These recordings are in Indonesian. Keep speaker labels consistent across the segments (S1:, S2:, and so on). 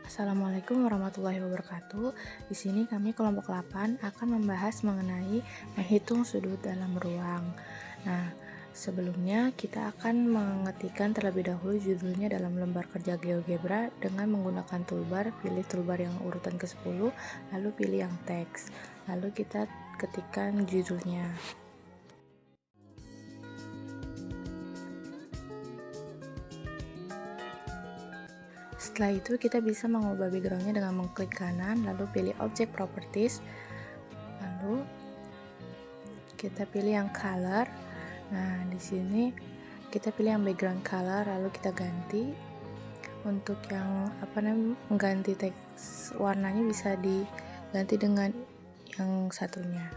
S1: Assalamualaikum warahmatullahi wabarakatuh. Di sini kami kelompok 8 akan membahas mengenai menghitung sudut dalam ruang. Nah, sebelumnya kita akan mengetikkan terlebih dahulu judulnya dalam lembar kerja GeoGebra dengan menggunakan toolbar. Pilih toolbar yang urutan ke-10, lalu pilih yang teks. Lalu kita ketikkan judulnya. Setelah itu kita bisa mengubah backgroundnya dengan mengklik kanan, lalu pilih Object Properties, lalu kita pilih yang color. Nah, di sini kita pilih yang background color, lalu kita ganti. Untuk yang mengganti teks warnanya bisa diganti dengan yang satunya.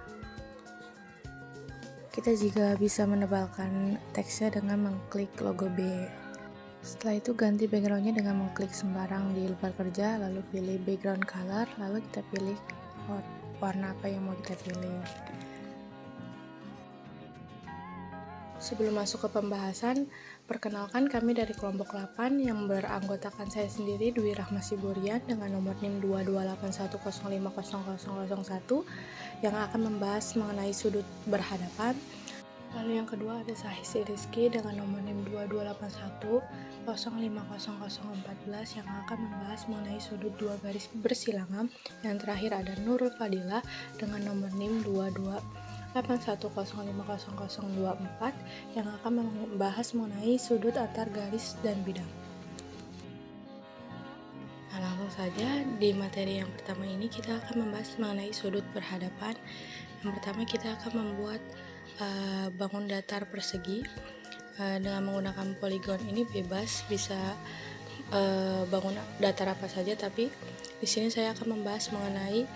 S1: Kita juga bisa menebalkan teksnya dengan mengklik logo B. Setelah itu ganti backgroundnya dengan mengklik sembarang di lembar kerja, lalu pilih background color, lalu kita pilih warna apa yang mau kita pilih. Sebelum masuk ke pembahasan, perkenalkan kami dari kelompok 8 yang beranggotakan saya sendiri, Dwi Rahma Siburian, dengan nomor NIM 2281050001 yang akan membahas mengenai sudut berhadapan. Lalu yang kedua ada Sahis Rizky dengan nomor NIM 2281050014 yang akan membahas mengenai sudut dua garis bersilangan. Yang terakhir ada Nurul Fadila dengan nomor NIM 2281050024 yang akan membahas mengenai sudut antar garis dan bidang. Nah, langsung saja di materi yang pertama ini kita akan membahas mengenai sudut berhadapan. Yang pertama kita akan membuat bangun datar persegi dengan menggunakan poligon. Ini bebas, bisa bangun datar apa saja, tapi di sini saya akan membahas mengenai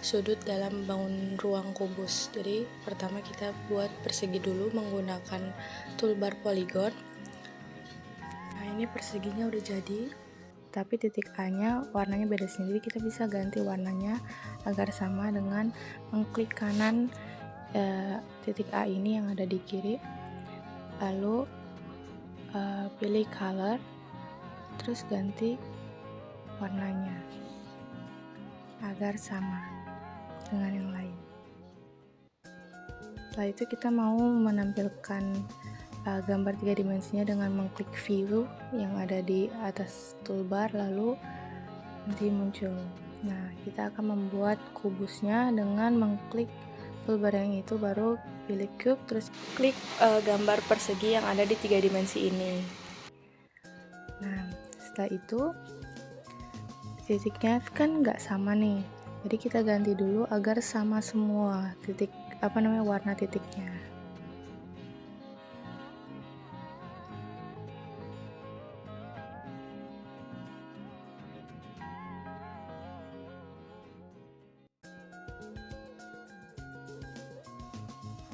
S1: sudut dalam bangun ruang kubus. Jadi pertama kita buat persegi dulu menggunakan toolbar poligon. Nah, ini perseginya udah jadi, tapi titik A nya warnanya beda sendiri. Kita bisa ganti warnanya agar sama dengan mengklik kanan titik A ini yang ada di kiri, lalu pilih color, terus ganti warnanya agar sama dengan yang lain. Setelah itu kita mau menampilkan gambar 3 dimensinya dengan mengklik view yang ada di atas toolbar, lalu nanti muncul. Nah, kita akan membuat kubusnya dengan mengklik toolbar yang itu, baru pilih cube, terus klik gambar persegi yang ada di 3 dimensi ini. Nah, setelah itu titiknya kan nggak sama nih, jadi kita ganti dulu agar sama semua titik warna titiknya.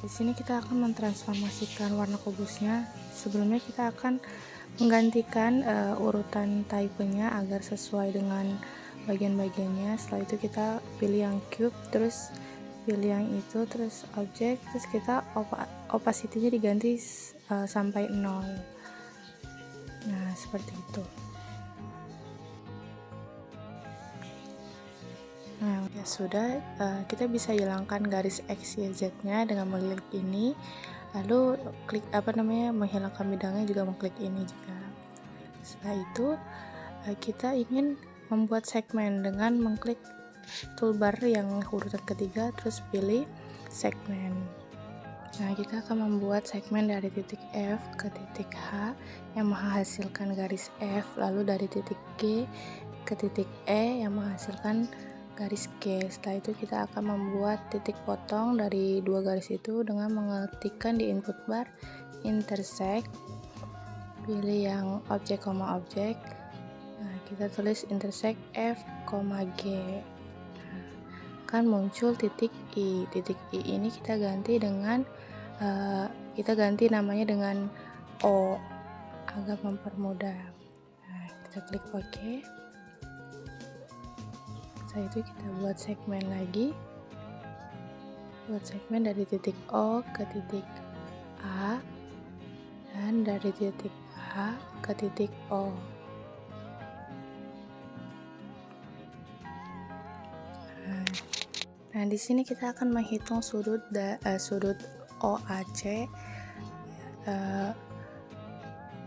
S1: Di sini kita akan mentransformasikan warna kubusnya. Sebelumnya kita akan menggantikan urutan typenya agar sesuai dengan bagian-bagiannya. Setelah itu kita pilih yang cube, terus pilih yang itu, terus objek, terus kita opacity-nya diganti sampai 0. Nah, seperti itu. Nah, ya sudah, kita bisa hilangkan garis X, Y, Z-nya dengan mengklik ini, lalu klik menghilangkan bidangnya juga mengklik ini juga. Setelah itu kita ingin membuat segmen dengan mengklik toolbar yang urutan ketiga, terus pilih segmen. Nah, kita akan membuat segmen dari titik F ke titik H yang menghasilkan garis F, lalu dari titik G ke titik E yang menghasilkan garis G. Setelah itu kita akan membuat titik potong dari dua garis itu dengan mengetikkan di input bar intersect, pilih yang objek koma objek. Nah, kita tulis intersect F, G. Nah, kan muncul titik I. Titik I ini kita ganti dengan kita ganti namanya dengan O agar mempermudah. Nah, kita klik OK. Setelah itu kita buat segmen lagi, buat segmen dari titik O ke titik A dan dari titik A ke titik O. Nah, di sini kita akan menghitung sudut OAC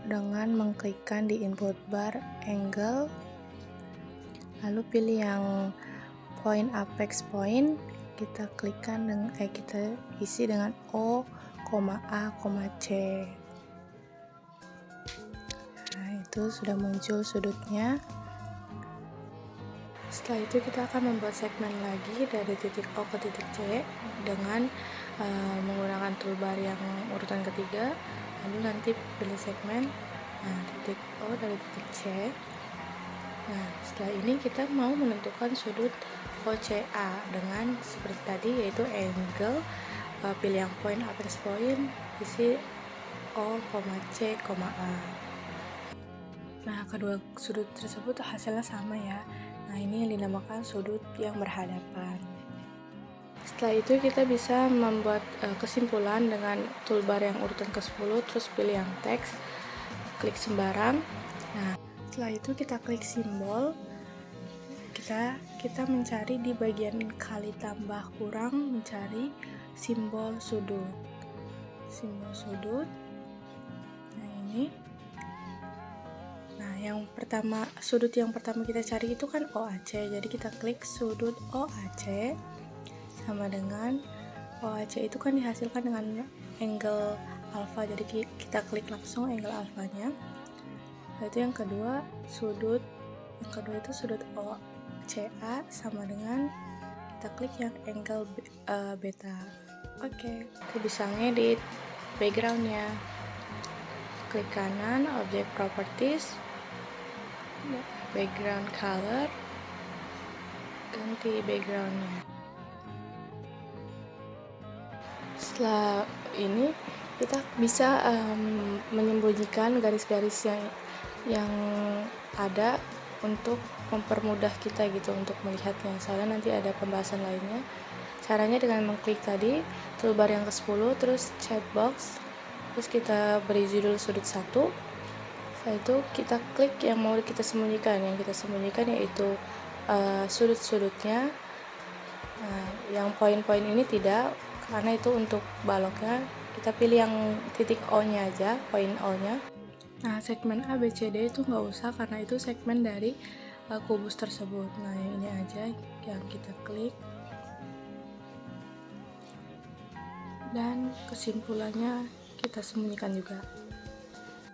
S1: dengan mengklikkan di input bar angle, lalu pilih yang point apex point, kita klikkan dengan kita isi dengan O, A, C. Nah, itu sudah muncul sudutnya. Setelah itu kita akan membuat segmen lagi dari titik O ke titik C dengan menggunakan toolbar yang urutan ketiga, lalu nanti pilih segmen titik O dari titik C. Nah, setelah ini kita mau menentukan sudut OCA dengan seperti tadi, yaitu angle, pilih yang point apex point, isi O, C, A. Nah, kedua sudut tersebut hasilnya sama ya. Nah, ini yang dinamakan sudut yang berhadapan. Setelah itu kita bisa membuat kesimpulan dengan toolbar yang urutan ke-10, terus pilih yang teks, klik sembarang. Nah, setelah itu kita klik simbol, kita mencari di bagian kali tambah kurang, mencari simbol sudut. Nah, ini. Nah, sudut yang pertama kita cari itu kan OAC, jadi kita klik sudut OAC, sama dengan OAC itu kan dihasilkan dengan angle alpha, jadi kita klik langsung angle alfanya. Itu yang kedua itu sudut OCA, sama dengan kita klik yang angle beta. Oke, kita bisa ngedit backgroundnya, klik kanan, object properties, background color, ganti backgroundnya. Setelah ini kita bisa menyembunyikan garis-garis yang ada untuk mempermudah kita gitu untuk melihatnya, soalnya nanti ada pembahasan lainnya. Caranya dengan mengklik tadi toolbar yang ke-10, terus checkbox, terus kita beri judul sudut 1. Setelah itu kita klik yang mau kita sembunyikan. Yang kita sembunyikan yaitu sudut-sudutnya. Nah, yang poin-poin ini tidak, karena itu untuk baloknya. Kita pilih yang titik O nya aja, poin O nya. Nah, segmen A, B, C, D itu nggak usah karena itu segmen dari kubus tersebut. Nah, yang ini aja yang kita klik. Dan kesimpulannya kita sembunyikan juga.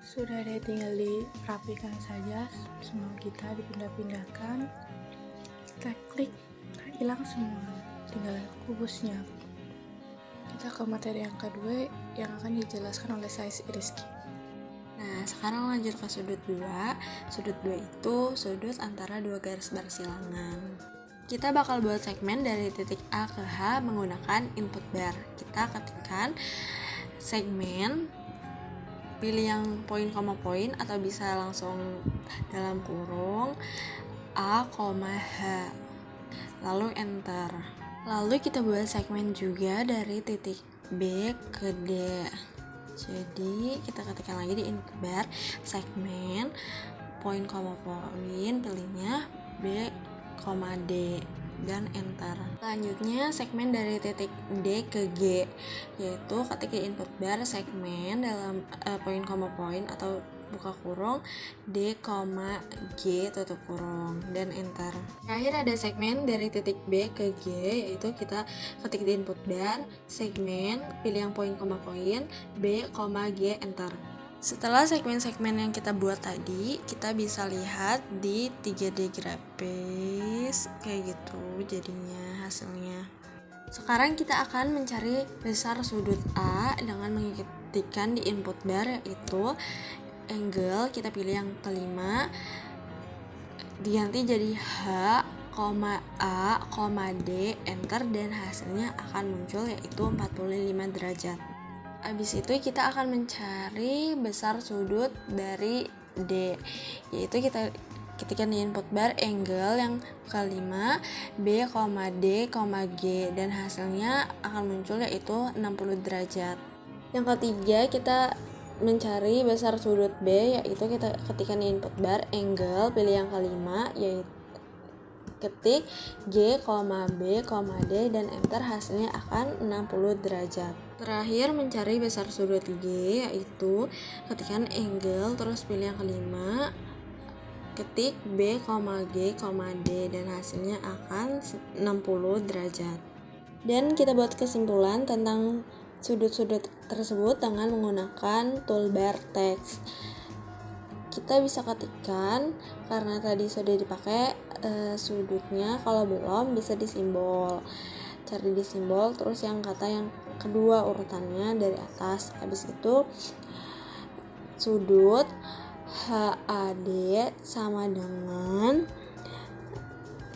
S1: Sudah deh, tinggal dirapikan saja semua, kita dipindah-pindahkan, kita klik, hilang semua, tinggal kubusnya. Kita ke materi yang kedua yang akan dijelaskan oleh Sais Iriski.
S2: Nah, sekarang lanjut ke sudut 2. Sudut 2 itu sudut antara dua garis bersilangan. Kita bakal buat segmen dari titik A ke H menggunakan input bar. Kita ketikkan segmen, pilih yang poin koma poin atau bisa langsung dalam kurung A, H, lalu enter. Lalu kita buat segmen juga dari titik B ke D. Jadi kita ketikkan lagi di input bar segmen, poin koma poin, pilihnya B, D, dan enter. Selanjutnya segmen dari titik D ke G, yaitu ketika input bar segmen dalam poin koma poin atau buka kurung D, G, tutup kurung, dan enter. Terakhir ada segmen dari titik B ke G, yaitu kita ketik di input bar segmen, pilih yang poin koma poin B, G, enter. Setelah segmen-segmen yang kita buat tadi, kita bisa lihat di 3D grafis kayak gitu jadinya hasilnya. Sekarang kita akan mencari besar sudut A dengan mengetikkan di input bar yaitu angle, kita pilih yang kelima, diganti jadi H, A, D, enter, dan hasilnya akan muncul yaitu 45 derajat. Habis itu kita akan mencari besar sudut dari D, yaitu kita ketikkan di input bar angle yang kelima B, D, G, dan hasilnya akan muncul yaitu 60 derajat. Yang ketiga kita mencari besar sudut B, yaitu kita ketikkan di input bar angle, pilih yang kelima, yaitu Ketik G, B, D, dan enter, hasilnya akan 60 derajat. Terakhir mencari besar sudut G, yaitu ketikkan angle, terus pilih yang kelima, ketik B, G, D, dan hasilnya akan 60 derajat. Dan kita buat kesimpulan tentang sudut-sudut tersebut dengan menggunakan toolbar text. Kita bisa ketikkan, karena tadi sudah dipakai sudutnya, kalau belum bisa disimbol. Cari di simbol, terus yang kata yang kedua urutannya dari atas. Habis itu sudut HAD sama dengan,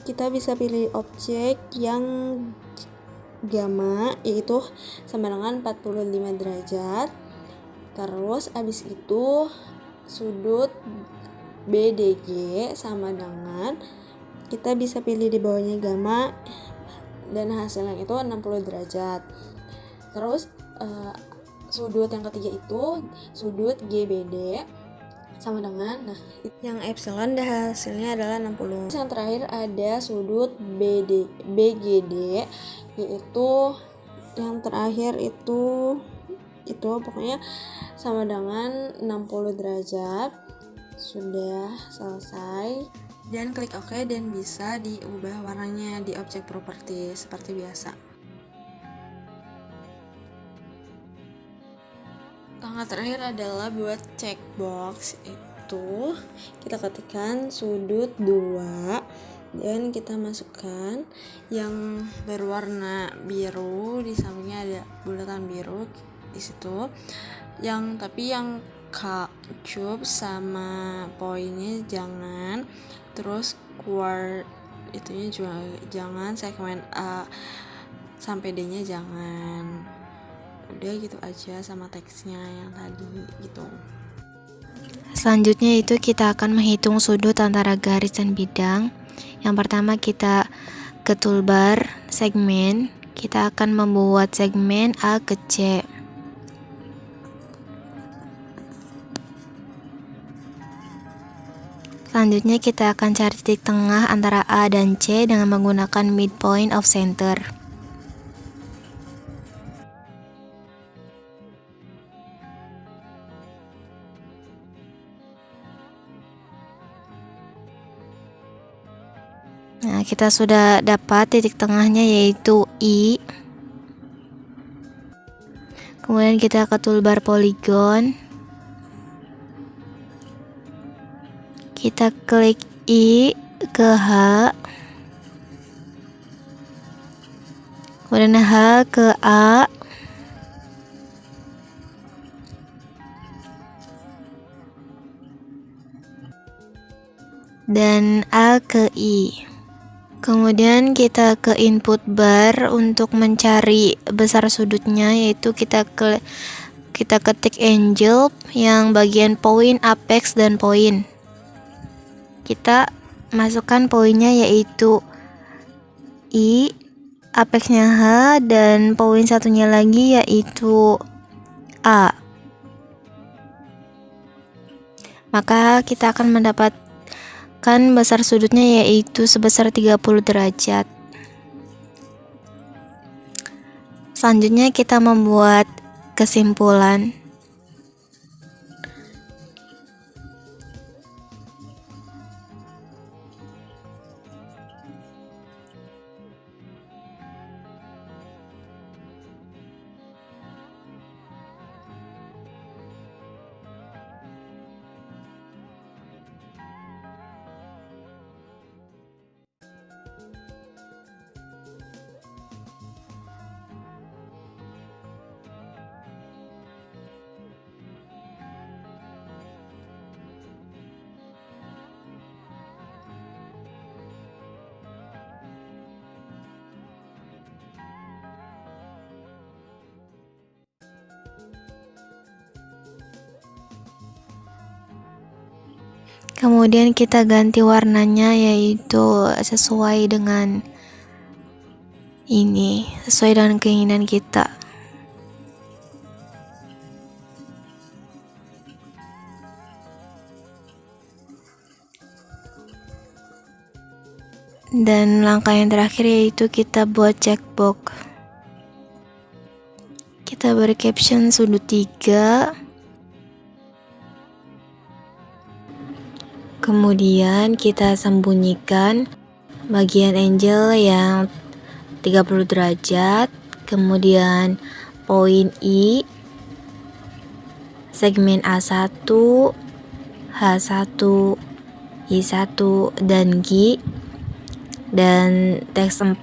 S2: kita bisa pilih objek yang gamma, yaitu sama dengan 45 derajat. Terus habis itu sudut BDG sama dengan, kita bisa pilih di bawahnya gamma dan hasilnya itu 60 derajat. Terus sudut yang ketiga itu sudut GBD sama dengan, yang epsilon dan hasilnya adalah 60. Yang terakhir ada sudut BGD, yaitu yang terakhir itu pokoknya sama dengan 60 derajat. Sudah selesai, dan klik OK, dan bisa diubah warnanya di objek properti seperti biasa. Langkah terakhir adalah buat checkbox. Itu kita ketikkan sudut 2 dan kita masukkan yang berwarna biru, di sampingnya ada bulatan biru di situ. Tapi yang cube sama poinnya jangan, terus itunya juga jangan, segmen A sampai D-nya jangan. Udah gitu aja sama teksnya yang tadi gitu.
S3: Selanjutnya itu kita akan menghitung sudut antara garis dan bidang. Yang pertama kita ke toolbar segmen, kita akan membuat segmen A ke C. Selanjutnya kita akan cari titik tengah antara A dan C dengan menggunakan midpoint of center. Nah, kita sudah dapat titik tengahnya, yaitu I. Kemudian kita ke toolbar polygon. Kita klik I ke H. Kemudian H ke A. Dan A ke I. Kemudian kita ke input bar untuk mencari besar sudutnya, yaitu kita ketik angle yang bagian point, apex, dan point. Kita masukkan poinnya yaitu I, apexnya H, dan poin satunya lagi yaitu A. Maka kita akan mendapatkan besar sudutnya yaitu sebesar 30 derajat. Selanjutnya kita membuat kesimpulan. Kemudian kita ganti warnanya yaitu sesuai dengan keinginan kita. Dan langkah yang terakhir yaitu kita buat checkbox. Kita beri caption sudut 3. Kemudian kita sembunyikan bagian angel yang 30 derajat. Kemudian poin I, segmen A1, H1, I1, dan G, dan teks 4,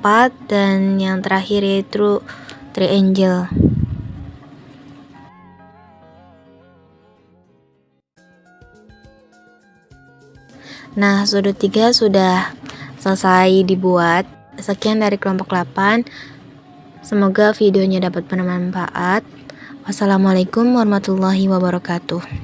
S3: dan yang terakhir yaitu triangle. Nah, sudut 3 sudah selesai dibuat. Sekian dari kelompok 8. Semoga videonya dapat bermanfaat. Wassalamualaikum warahmatullahi wabarakatuh.